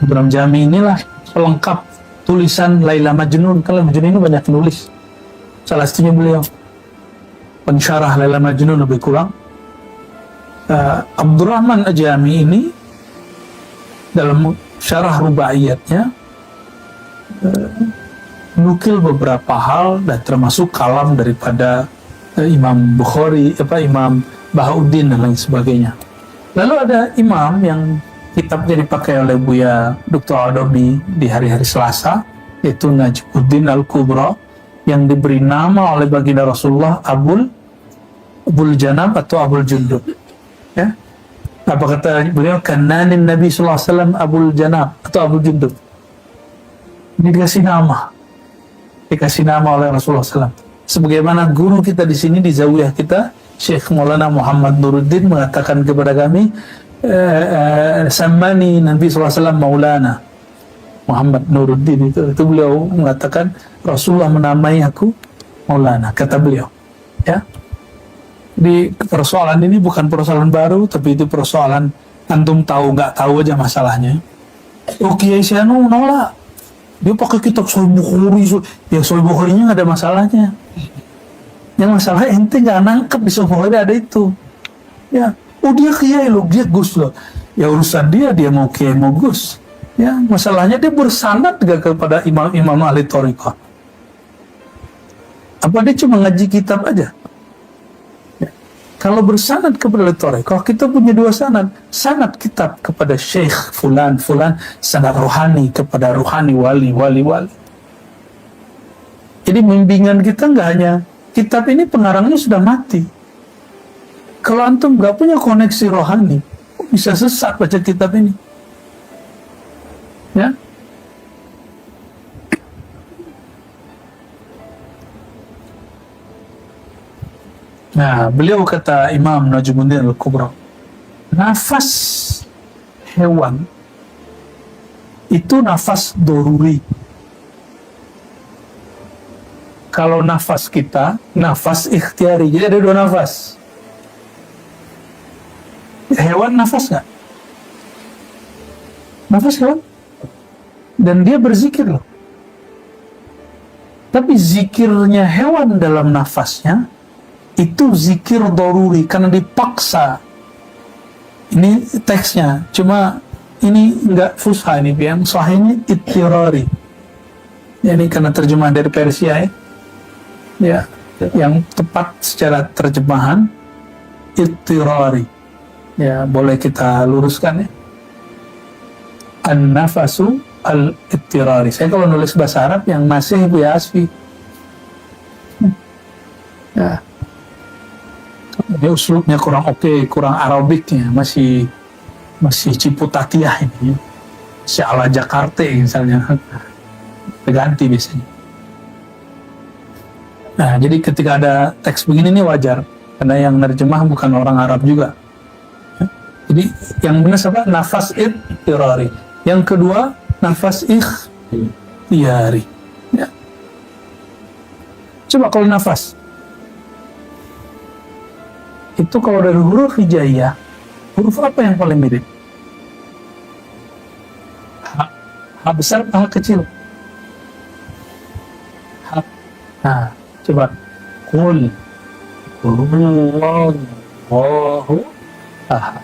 Imam Jami inilah pelengkap tulisan Laila Majnun. Kalau Majnun ini banyak nulis. Salah satunya beliau pensyarah Laila Majnun lebih kurang. Abdurrahman Ajami ini dalam syarah rubaiyatnya nukil beberapa hal dan termasuk kalam daripada Imam Bukhari, Imam Bahauddin dan lain sebagainya. Lalu ada imam yang kitabnya dipakai oleh Buya Dr. Adobi di hari-hari Selasa, yaitu Najmuddin Al-Kubra, yang diberi nama oleh baginda Rasulullah Abul Janab atau Abul Jundub. Ya. Apa kata beliau? Kananin Nabi sallallahu alaihi wasallam Abul Janab atau Abul Jundub. Ini dikasih nama oleh Rasulullah SAW. Sebagaimana guru kita di sini di Zawiyah kita, Syekh Maulana Muhammad Nuruddin mengatakan kepada kami, Sammani Nabi SAW Maulana Muhammad Nuruddin, itu beliau mengatakan Rasulullah menamai aku Maulana, kata beliau. Ya, di persoalan ini bukan persoalan baru, tapi itu persoalan antum tahu nggak tahu aja masalahnya. Kiai Syanu nolak, dia pakai kitab Sahih Bukhari, ya Sahih Bukhari-nya nggak ada masalahnya. Yang masalah ente nggak nangkep di Sahih Bukhari ada itu. Ya, dia kiai loh, dia gus loh. Ya urusan dia mau kiai mau gus. Ya, masalahnya dia bersanad gak kepada imam ahli thariqah. Apa dia cuma ngaji kitab aja? Ya. Kalau bersanad kepada ahli thariqah, kita punya dua sanad. Sanad kitab kepada syekh fulan, sanad rohani kepada rohani wali. Jadi bimbingan kita nggak hanya kitab ini pengarangnya sudah mati. Kalau antum nggak punya koneksi rohani, bisa sesat baca kitab ini. Ya. Nah, beliau kata Imam Najmuddin Al-Kubra, nafas hewan itu nafas doruri. Kalau nafas kita, nafas ikhtiari. Jadi ada dua nafas. Hewan nafas nggak? Nafas hewan. Dan dia berzikir loh. Tapi zikirnya hewan dalam nafasnya, itu zikir doruri, karena dipaksa. Ini teksnya. Cuma ini nggak fusha ini. Yang sahihnya ittirari. Ya, ini karena terjemahan dari Persia ya. Ya, yang tepat secara terjemahan ittirari. Ya, boleh kita luruskan ya. An-nafasu al-ittirari. Saya kalau nulis bahasa Arab yang masih Buya Asfi. Ya. Ini uslubnya kurang oke, kurang Arabiknya, masih Ciputatiah ini. Si ala Jakarta misalnya. Terganti biasanya. Nah, jadi ketika ada teks begini nih wajar, karena yang nerjemah bukan orang Arab juga. Jadi yang benar apa? Nafas ittirari. Yang kedua, nafas ikhtiyari. Ya. Coba kalau nafas itu kalau dari huruf hijaiyah, huruf apa yang paling mirip? H besar atau H kecil? H. Nah, coba. Qul huwallahu ahad.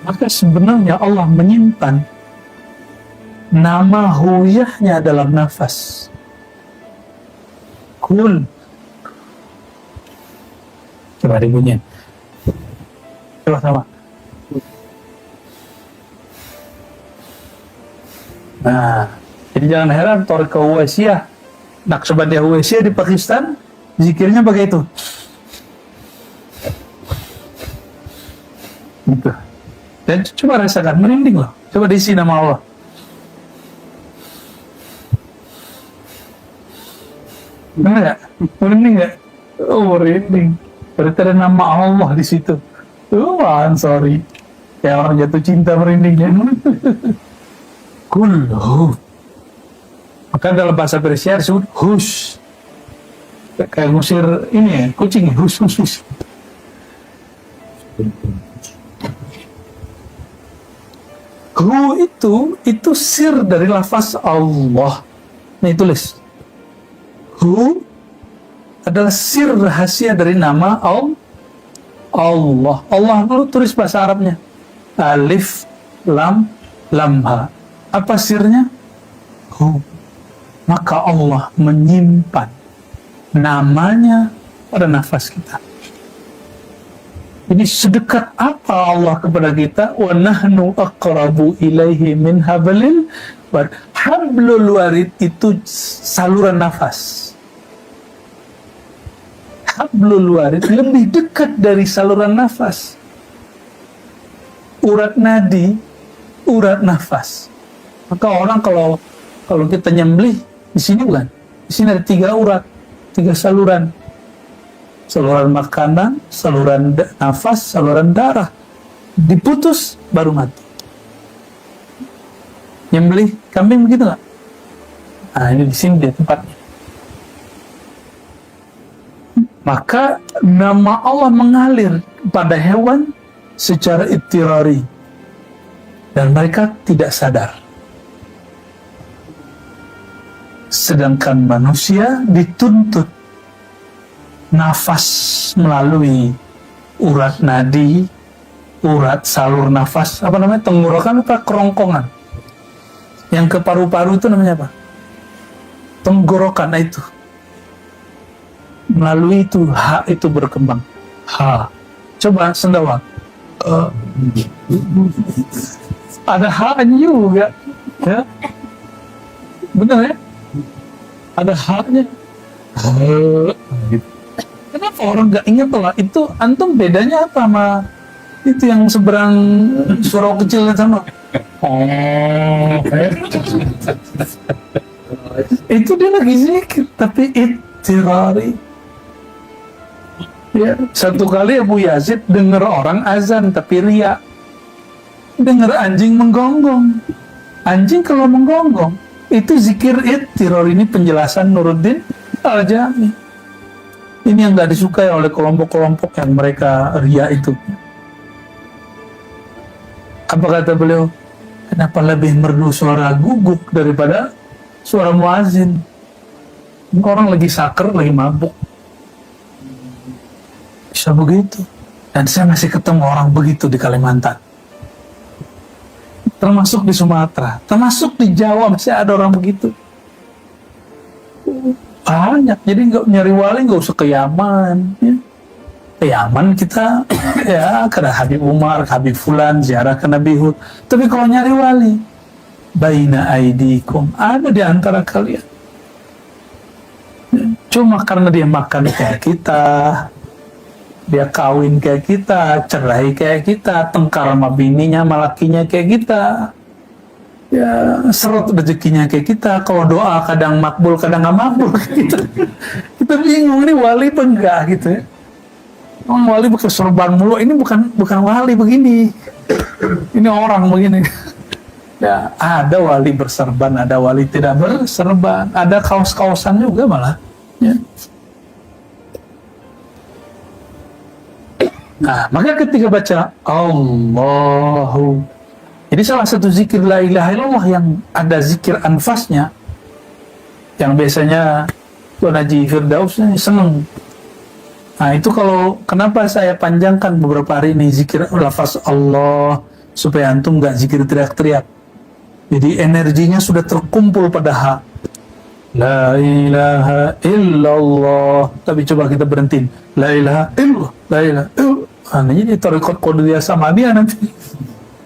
Maka sebenarnya Allah menyimpan nama huyahnya dalam nafas. Qul. Coba dibunyiin. Coba sama. Nah, jadi jangan heran Thariqah Uwaisiyah, Naqsabandiyah Uwaisiyah di Pakistan, zikirnya pakai itu. Gitu. Dan coba rasakan, merinding loh. Coba diisi nama Allah. Enggak? Merinding nggak? Oh, merinding. Berarti ada nama Allah di situ. Sorry. Kayak orang jatuh cinta merindingnya. Kulhu. Maka dalam bahasa Persia disebut hush. Kayak ngusir ini ya, kucing. Hush. Hu itu sir dari lafaz Allah. Nih tulis. Hu adalah sir rahasia dari nama Allah. Allah lu tulis bahasa Arabnya. Alif, lam, ha. Apa sirnya? Hu. Maka Allah menyimpan namanya pada nafas kita. Jadi sedekat apa Allah kepada kita? Wa nahnu aqrabu ilaihi min hablil warid. Hablul warid itu saluran nafas. Hablul warid lebih dekat dari saluran nafas. Urat nadi, urat nafas. Maka orang kalau kita nyembelih di sini bukan? Di sini ada 3 urat, 3 saluran. Saluran makanan, saluran nafas, saluran darah. Diputus baru mati. Nyembelih kambing begitu nggak? Nah ini di sini dia tempatnya. Maka nama Allah mengalir pada hewan secara ittirari dan mereka tidak sadar. Sedangkan manusia dituntut nafas melalui urat nadi, urat salur nafas, apa namanya, tenggorokan apa kerongkongan. Yang ke paru-paru itu namanya apa? Tenggorokan itu. Melalui itu hak itu berkembang. Ha. Coba sendawa. Ada haknya juga, ya. Benar ya? Ada haknya. Kenapa orang nggak ingat lah? Itu antum bedanya apa sama itu yang seberang surau kecil sama? Itu dia lagi zikir, tapi ittirari. Ya, satu kali Abu Yazid dengar orang azan tapi riya. Dengar anjing menggonggong. Anjing kalau menggonggong itu zikir ittirari. Ini penjelasan Nuruddin Al-Jami. Ini yang nggak disukai oleh kelompok-kelompok yang mereka riya itu. Apa kata beliau? Kenapa lebih merdu suara guguk daripada suara muazin? Orang lagi saker, lagi mabuk. Bisa begitu. Dan saya masih ketemu orang begitu di Kalimantan. Termasuk di Sumatera. Termasuk di Jawa masih ada orang begitu. Banyak. Jadi nggak nyari wali nggak usah ke Yaman. Ya. Ke Yaman kita ya ke Habib Umar, ke Habib Fulan, ziarah ke Nabi Hud. Tapi kalau nyari wali, baina aidikum, ada di antara kalian. Cuma karena dia makan kayak kita, dia kawin kayak kita, cerai kayak kita, tengkar sama bininya, sama lakinya kayak kita, ya serut rezekinya kayak kita. Kalau doa kadang makbul, kadang nggak makbul gitu. Kita bingung ini wali apa enggak gitu ya. Orang wali pakai sorban mulu, ini bukan wali begini. Ini orang begini. Ya, ada wali berserban, ada wali tidak berserban, ada kaos-kaosan juga malah. Ya. Nah, maka ketika baca Allahu, jadi salah satu zikir la ilaha illallah yang ada zikir anfasnya, yang biasanya Tuan Haji Firdaus seneng. Nah itu kalau kenapa saya panjangkan beberapa hari ini zikir lafaz Allah, supaya antum nggak zikir teriak-teriak. Jadi energinya sudah terkumpul pada hak. La ilaha illallah. Tapi coba kita berhentiin. La ilaha illallah. La ilaha illallah. Nah, ini Thariqat Qadiriyah Samadiyah nanti.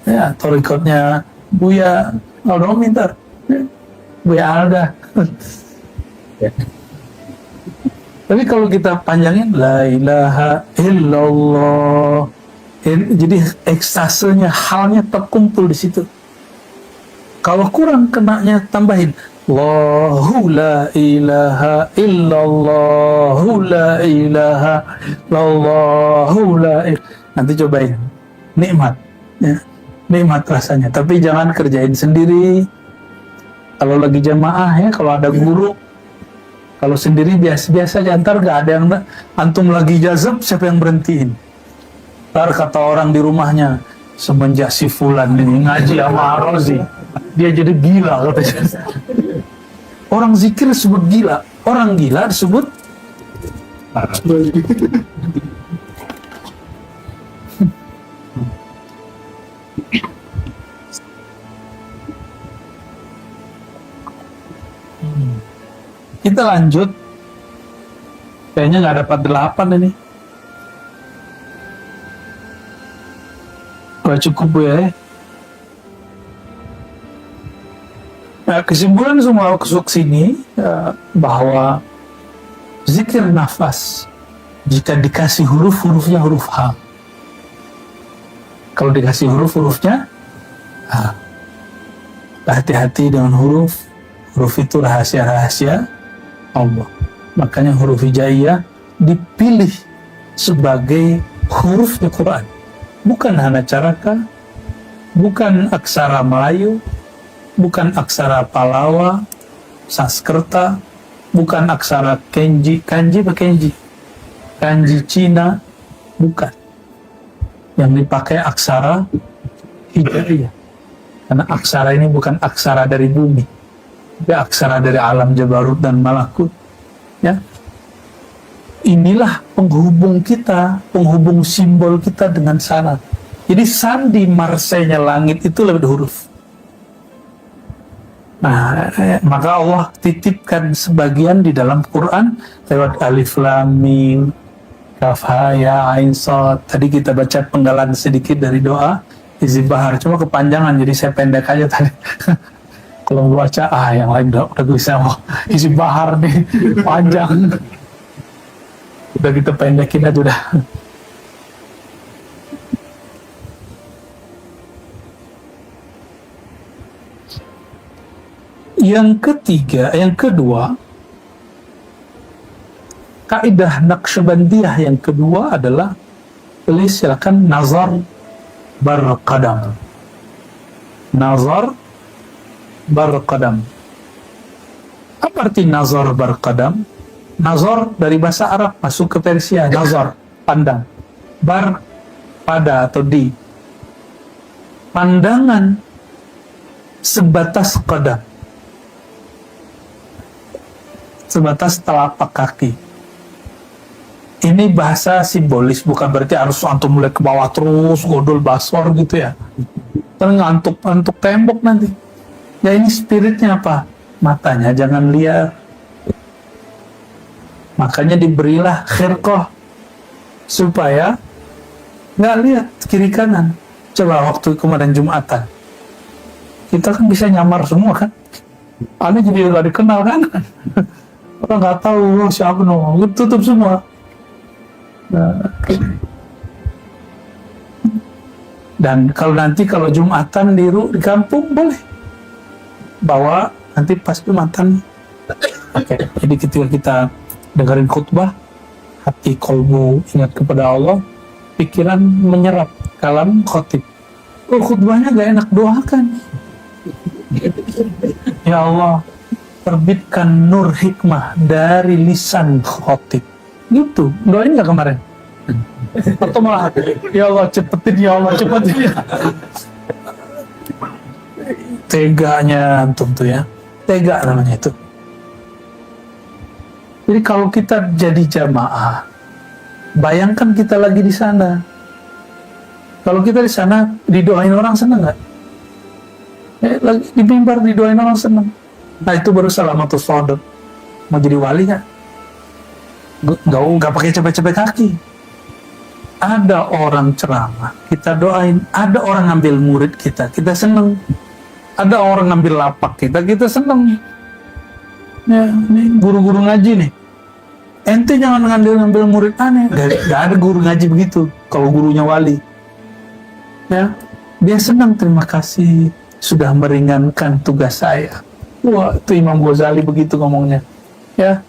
Ya, Thariqatnya Buya Aldo Mintar. Ya, Buya Alda. Ya. Tapi kalau kita panjangin la ilaha illallah, jadi ekstasenya, halnya terkumpul di situ. Kalau kurang kenanya tambahin Allahu la ilaha illallahu la ilaha illallahu la ilaha. Nanti cobain, nikmat ya. Nikmat rasanya. Tapi jangan kerjain sendiri. Kalau lagi jamaah ya, kalau ada guru. Kalau sendiri biasa-biasa aja, ntar gak ada yang antum lagi jazab, siapa yang berhentiin? Ntar kata orang di rumahnya, semenjak si Fulan ini ngaji sama Rozi, dia jadi gila katanya. Orang zikir disebut gila, orang gila disebut Kita lanjut. Kayaknya nggak dapat 8 ini. Gak cukup ya. Nah, kesimpulan semua kesini bahwa zikir nafas jika dikasih hurufnya huruf H. Kalau dikasih hurufnya H. Hati-hati dengan huruf itu rahasia-rahasia Allah. Makanya huruf hijaiyah dipilih sebagai huruf di Quran. Bukan hana caraka, bukan aksara Melayu, bukan aksara Palawa, Sanskerta, bukan aksara kanji Cina, bukan. Yang dipakai aksara hijaiyah. Karena aksara ini bukan aksara dari bumi, tapi aksara dari alam Jabarut dan Malakut. Ya, inilah penghubung kita, penghubung simbol kita dengan sana. Jadi sandi marsenya langit itu lewat huruf. Nah, maka Allah titipkan sebagian di dalam Quran lewat alif lam mim, kaf ha ya ain shad. Tadi kita baca penggalan sedikit dari doa Hizib Bahar, cuma kepanjangan jadi saya pendek aja tadi. Kalau baca yang lain udah bisa mau Hizib Bahar nih panjang. Udah kita pendekin aja udah. Yang kedua, kaidah Naqsyabandiyah yang kedua adalah, please silakan nazar barqadam. Nazar barqadam. Apa arti nazar barqadam? Nazar dari bahasa Arab masuk ke Persia, nazar, pandang. Bar, pada atau di. Pandangan sebatas qadam. Sebatas telapak kaki. Ini bahasa simbolis, bukan berarti harus antum mulai ke bawah terus, godol basor gitu ya. Dan ngantuk tembok nanti. Ya ini spiritnya apa? Matanya jangan liar. Makanya diberilah khirqah supaya nggak lihat kiri kanan. Coba waktu kemarin Jumatan, kita kan bisa nyamar semua kan? Aneh jadi nggak dikenal kan? Orang nggak tahu siapa tutup semua. Nah, dan kalau Jumatan di kampung boleh bawa nanti pas Jumatan. Oke. Jadi ketika kita dengerin khutbah, hati kolbu ingat kepada Allah, pikiran menyerap kalam khotib. Oh, khutbahnya gak enak, doakan. Ya Allah, terbitkan nur hikmah dari lisan khotib. Gitu, doain gak kemarin? Atau malah, ya Allah cepetin, ya Allah cepetin. Teganya antum tuh ya, tega namanya itu. Jadi kalau kita jadi jamaah, bayangkan kita lagi di sana. Kalau kita di sana didoain orang senang nggak? Lagi di mimbar didoain orang senang. Nah itu baru salamatus sodok. Mau jadi wali nggak? Nggak pakai capek-capek kaki. Ada orang ceramah, kita doain. Ada orang ngambil murid kita senang. Ada orang ngambil lapak kita senang. Ya, ini guru-guru ngaji nih. Ente jangan ngambil murid aneh. Gak ada guru ngaji begitu. Kalau gurunya wali, ya, dia senang, terima kasih sudah meringankan tugas saya. Wah, itu Imam Ghazali begitu ngomongnya. Ya,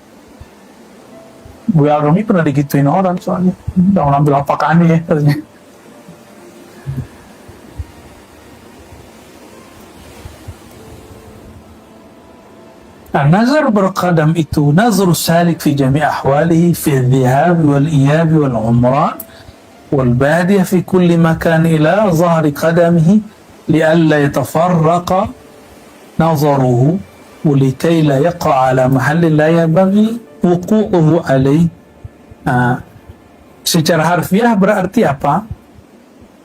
Bu Agami pernah digituin orang soalnya. Jangan ngambil lapak aneh ya, katanya. Nah, nazar berqadam itu nazar salik fi jami' ahwalihi fi dhihab wal iyab wal umran wal badiyah fi kulli makan ila zahri qadamihi li'alla yatafarraqa nazaruhu wa likay la yaqa' ala mahallin la yabghi wuqu'uhu alaih. Secara harfiah berarti apa?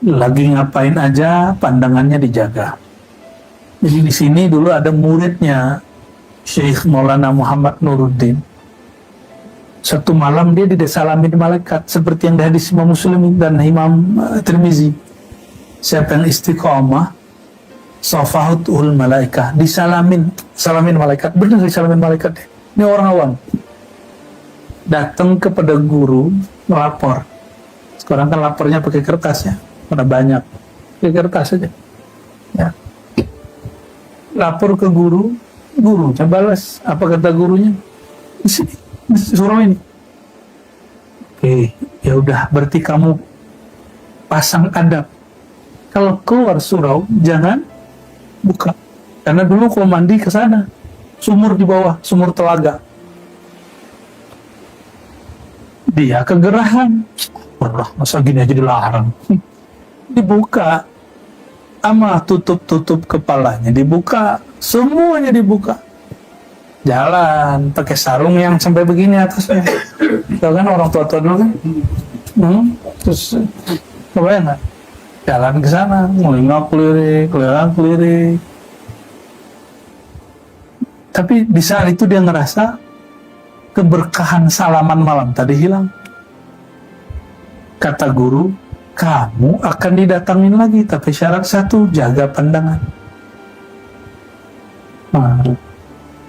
Lagi ngapain aja pandangannya dijaga. Jadi di sini dulu ada muridnya Syekh Maulana Muhammad Nuruddin. Satu malam dia disalamin malaikat seperti yang di hadis Imam Muslim dan Imam Tirmizi. Siapa yang istiqamah safahutul malaikah, salamin malaikat. Benar disalamin malaikat. Ini orang awam. Datang kepada guru melapor. Sekarang kan lapornya pakai kertas ya, karena banyak pakai kertas saja. Ya. Lapor ke guru, gurunya balas. Apa kata gurunya? Di sini, di surau ini. Oke, ya udah. Berarti kamu pasang adab. Kalau keluar surau, jangan buka. Karena dulu kalau mandi ke sana, sumur di bawah, sumur telaga. Dia kegerahan. Wah, masa gini aja dilarang. Dibuka. Ama tutup kepalanya dibuka. Semuanya dibuka. Jalan. Pakai sarung yang sampai begini atasnya. Tahu kan orang tua-tua dulu kan? Terus, kebayang nggak? Jalan ke sana. Keliling. Tapi di saat itu dia ngerasa keberkahan salaman malam tadi hilang. Kata guru, kamu akan didatangin lagi, tapi syarat satu, jaga pandangan.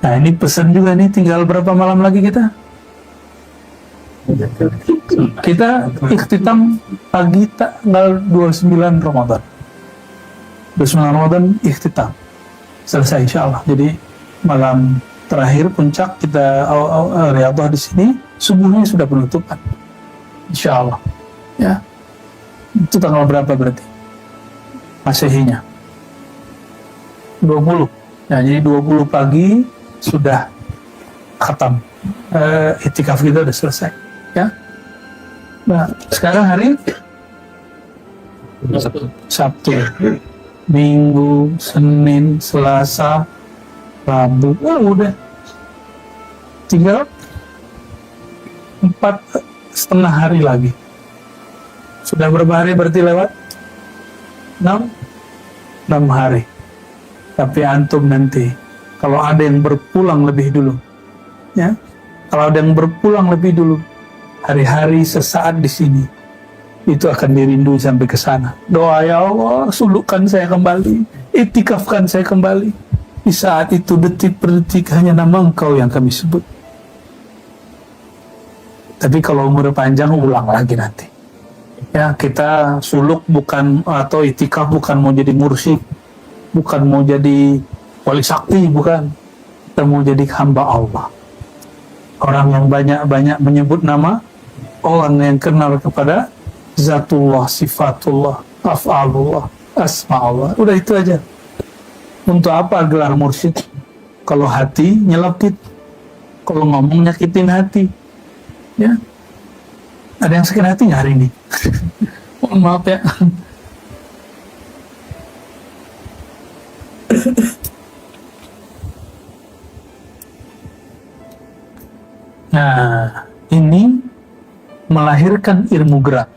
Nah ini pesan juga nih, tinggal berapa malam lagi kita? Kita ikhtitam pagi tanggal 29 Ramadan. 29 Ramadan ikhtitam. Selesai insya Allah. Jadi malam terakhir puncak kita riyadhah di sini, subuhnya sudah penutupan. Insya Allah. Ya. Itu tanggal berapa berarti? Masehinya 20. Nah, jadi 20 pagi sudah khatam. Itikaf kita sudah selesai. Ya. Nah, sekarang hari Sabtu, Minggu, Senin, Selasa, Rabu. Udah. Tinggal 4,5 hari lagi. Sudah berapa hari berarti lewat? 6 hari. Tapi antum nanti kalau ada yang berpulang lebih dulu, ya, kalau ada yang berpulang lebih dulu, hari-hari sesaat di sini itu akan dirindu sampai ke sana. Doa, ya Allah, sulukkan saya kembali, itikafkan saya kembali. Di saat itu detik per detik hanya nama Engkau yang kami sebut. Tapi kalau umur panjang ulang lagi nanti. Ya, kita suluk bukan, atau itikaf bukan mau jadi mursyid, bukan mau jadi wali sakti, bukan. Kita mau jadi hamba Allah. Orang yang banyak-banyak menyebut nama, orang yang kenal kepada zatullah, sifatullah, af'alullah, asma'ullah. Udah itu aja. Untuk apa gelar mursyid? Kalau hati nyelekit, kalau ngomong nyakitin hati. Ya. Ada yang sakit hati nggak hari ini? Mohon maaf ya. Nah, ini melahirkan ilmu gerak.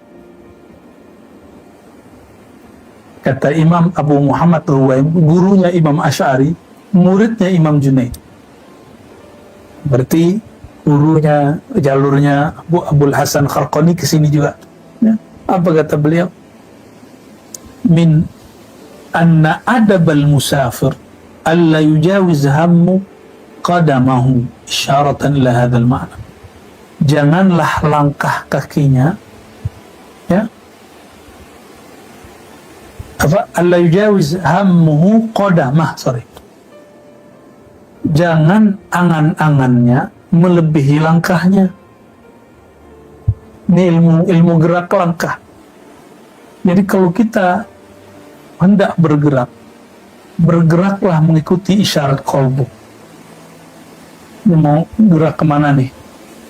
Kata Imam Abu Muhammad Ruwaim, gurunya Imam Asy'ari, muridnya Imam Junaid. Berarti gurunya, jalurnya Abul Hasan Kharqani ke sini juga. Ya. Apa kata beliau? Min anna adabal musafir alla yujawiz hammu qadamahu isyaratan ila hadzal ma'na. Janganlah langkah kakinya, ya, apa, alla yujawiz hammuhu qadamah, jangan angan-angannya melebihi langkahnya. Ini ilmu gerak langkah. Jadi kalau kita hendak bergeraklah mengikuti isyarat qalbu. Ini mau gerak kemana nih?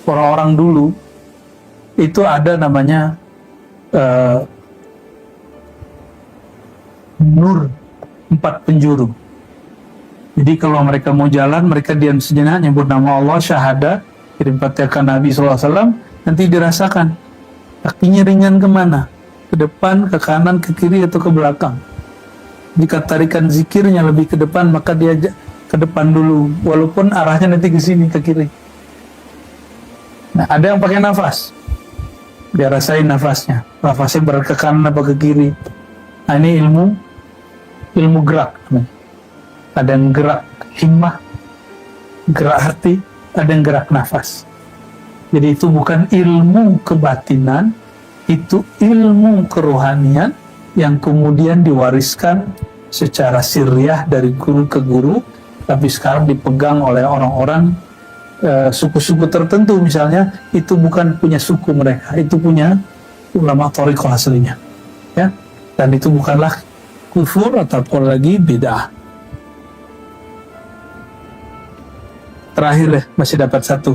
Orang-orang dulu itu ada namanya eh, nur 4 penjuru. Jadi kalau mereka mau jalan, mereka diam sejenak, nyebut nama Allah, syahadat, kirim Fatihah ke Nabi SAW, nanti dirasakan kakinya ringan kemana, ke depan, ke kanan, ke kiri, atau ke belakang. Jika tarikan zikirnya lebih ke depan, maka dia ke depan dulu, walaupun arahnya nanti ke sini, ke kiri. Nah, ada yang pakai nafas, dia rasain nafasnya berat ke kanan apa ke kiri. Nah, ini ilmu gerak. Ada yang gerak himmah, gerak hati, ada yang gerak nafas. Jadi itu bukan ilmu kebatinan, itu ilmu kerohanian yang kemudian diwariskan secara sirriyah dari guru ke guru, tapi sekarang dipegang oleh orang-orang suku-suku tertentu misalnya. Itu bukan punya suku mereka, itu punya ulama thariqah aslinya, ya. Dan itu bukanlah kufur ataupun lagi bid'ah. Terakhir deh, masih dapat satu.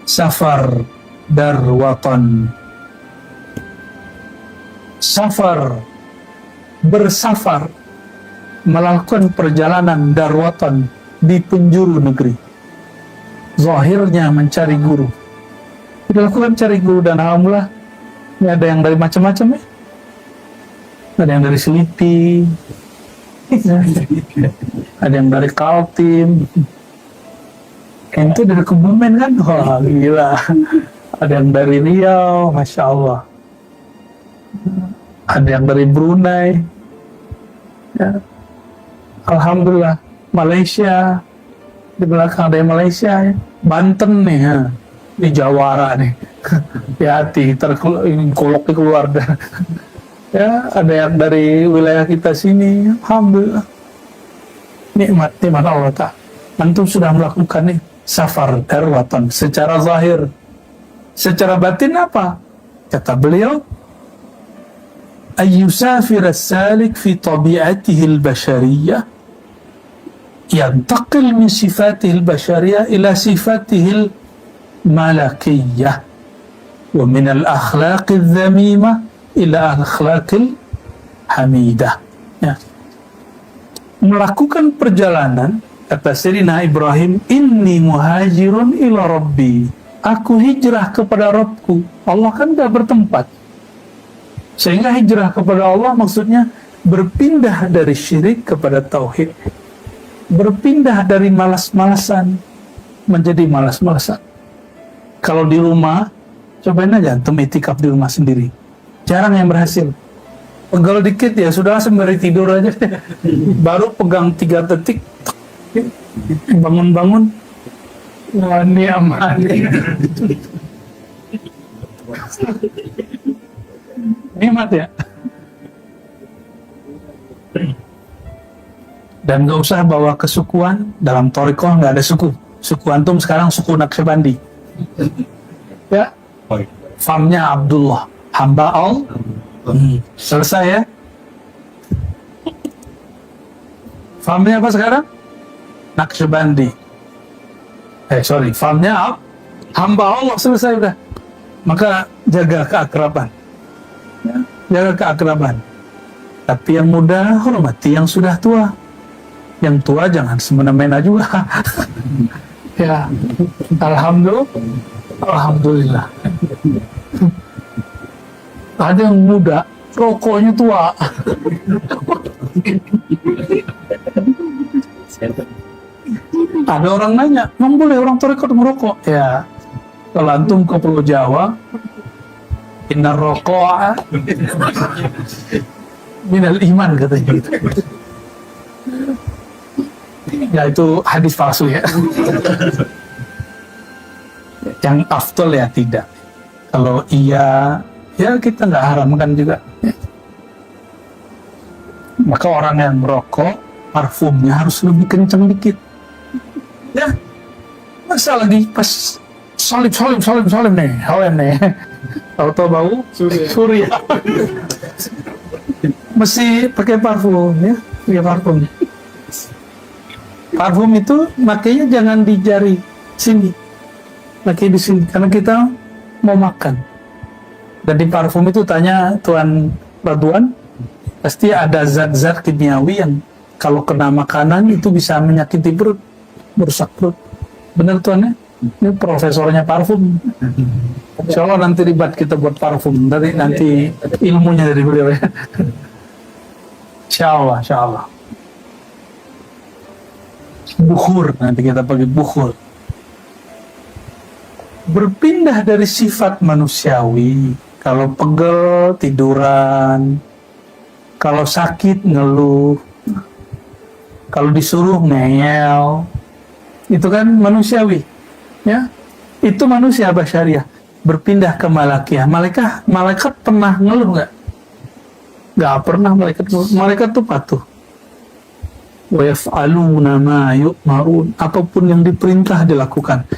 Safar darwatan. Safar, bersafar, melakukan perjalanan darwatan di penjuru negeri. Zahirnya mencari guru. Dilakukan cari guru, dan alhamdulillah ini ada yang dari macam-macam ya. Ada yang dari Selipi, ada yang dari Kaltim. Itu dari Kebumen kan, wah gila. Ada yang dari Riau, Masya Allah. Ada yang dari Brunei, ya. Alhamdulillah. Malaysia, di belakang ada yang Malaysia, ya. Banten nih, ya. Di Jawara nih. Hati-hati, kolok keluar. Ya, ada yang dari wilayah kita sini, alhamdulillah. Nikmat Allah Ta'ala. Antum sudah melakukan nih safar darwatan secara zahir. Secara batin apa? Kata beliau, ayyusafir as-salik fi tabi'atihi al-bashariyah, yantaqil min sifatihi al-bashariyah ila sifatihi al-malakiyah, wa min al-akhlaq al-dhamimah ila akhlaq al-hamidah. Ya. Melakukan perjalanan, kata Sayyidina Ibrahim, inni muhajirun ila rabbi, aku hijrah kepada Rabbku. Allah kan gak bertempat, sehingga hijrah kepada Allah maksudnya berpindah dari syirik kepada tauhid, berpindah dari malas-malasan menjadi malas-malasan. Kalau di rumah, cobain aja antum itikaf di rumah sendiri, jarang yang berhasil. Pegal dikit ya sudah langsung dari tidur aja. Baru pegang 3 detik, bangun-bangun, wah ini aman. Nikmat ya. Dan gak usah bawa kesukuan. Dalam thariqah gak ada suku. Suku antum sekarang suku Naqsyabandi, ya. Famnya Abdullah, hamba Allah. Selesai ya. Famnya apa sekarang? Naqsyabandi. Famnya hamba Allah, selesai udah. Maka jaga keakraban, ya, jaga keakraban. Tapi yang muda hormati yang sudah tua. Yang tua jangan semena-mena juga. Ya, alhamdulillah. Ada yang muda, rokoknya tua. Ada orang nanya, memang boleh orang thariqah merokok? Ya, kalau antum ke Pulau Jawa, innar roko'a minal iman katanya gitu. Ya itu hadis palsu ya. Yang afdal ya tidak. Kalau iya, ya kita nggak haramkan juga. Maka orang yang merokok, parfumnya harus lebih kencang dikit. Ya, masa lagi pas salib nih, hawen nih. Tahu-tahu bau surya. Mesti pakai parfum ya, pakai parfum. Parfum itu makanya jangan di jari sini, pakai di sini karena kita mau makan. Dan di parfum itu tanya Tuan Radwan, pasti ada zat-zat kimiawi yang kalau kena makanan itu bisa menyakiti perut, merusak perut. Benar Tuan ya? Ini profesornya parfum. Insya Allah nanti ribat kita buat parfum. Nanti ilmunya dari beliau ya. Insya Allah, insya Allah. Bukhur, nanti kita pakai bukhur. Berpindah dari sifat manusiawi. Kalau pegel, tiduran. Kalau sakit, ngeluh. Kalau disuruh, ngeyel. Itu kan manusiawi. Ya, itu manusia basyariah. Berpindah ke malakiyah. Malaikat pernah ngeluh nggak? Nggak pernah malaikat ngeluh. Malaikat tuh patuh. Wa yaf'aluna ma yu'marun. Apapun yang diperintah dilakukan.